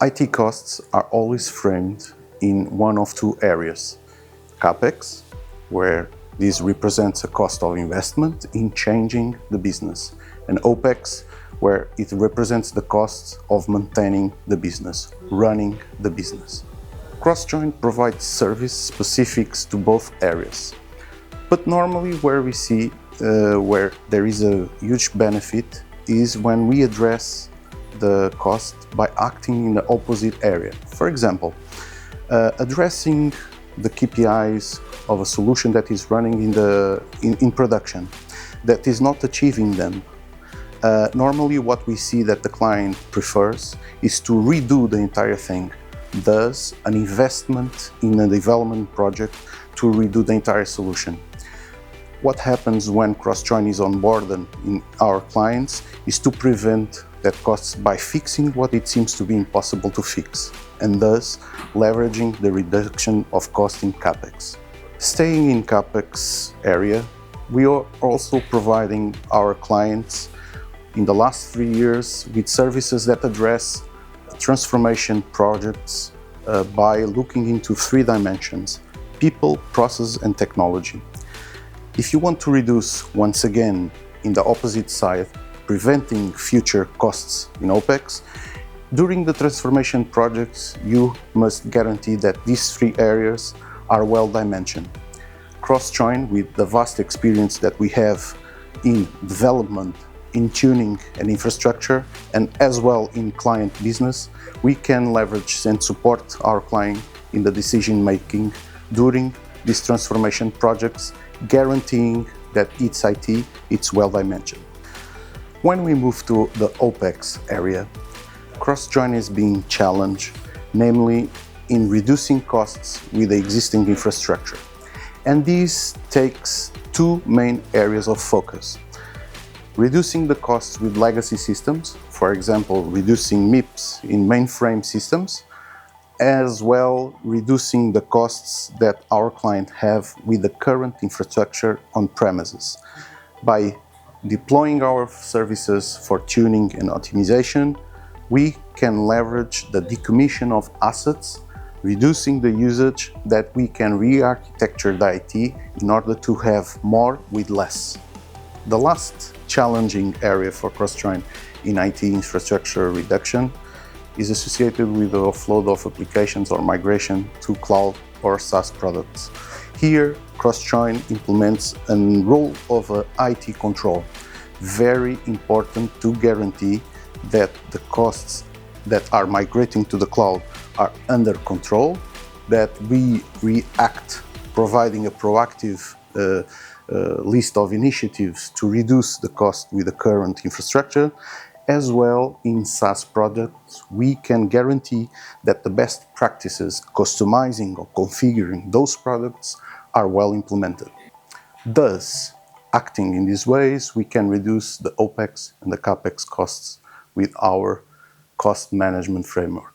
IT costs are always framed in one of two areas: CapEx, where this represents a cost of investment in changing the business, and OpEx, where it represents the costs of maintaining the business, running the business. Crossjoin provides service specifics to both areas, but normally where we see where there is a huge benefit is when we address the cost by acting in the opposite area. For example, addressing the KPIs of a solution that is running in production that is not achieving them. Normally what we see that the client prefers is to redo the entire thing, thus an investment in a development project to redo the entire solution. What happens when Crossjoin is on board in our clients is to prevent that costs by fixing what it seems to be impossible to fix, and thus leveraging the reduction of cost in CapEx. Staying in CapEx area, we are also providing our clients in the last 3 years with services that address transformation projects by looking into 3 dimensions: people, process, and technology. If you want to reduce, once again, in the opposite side, preventing future costs in OpEx, during the transformation projects, you must guarantee that these 3 areas are well dimensioned. Crossjoin, with the vast experience that we have in development, in tuning and infrastructure, and as well in client business, we can leverage and support our client in the decision making during these transformation projects, guaranteeing that its IT is well dimensioned. When we move to the OpEx area, Crossjoin is being challenged, namely in reducing costs with the existing infrastructure. And this takes 2 main areas of focus: reducing the costs with legacy systems, for example, reducing MIPS in mainframe systems, as well reducing the costs that our client have with the current infrastructure on premises. By deploying our services for tuning and optimization, we can leverage the decommission of assets, reducing the usage that we can re-architecture the IT in order to have more with less. The last challenging area for Crossjoin in IT infrastructure reduction is associated with the offload of applications or migration to cloud or SaaS products. Here, Crossjoin implements a role of IT control, very important to guarantee that the costs that are migrating to the cloud are under control, that we react providing a proactive list of initiatives to reduce the cost with the current infrastructure. As well, in SaaS products, we can guarantee that the best practices customizing or configuring those products are well implemented. Thus, acting in these ways, we can reduce the OpEx and the CapEx costs with our cost management framework.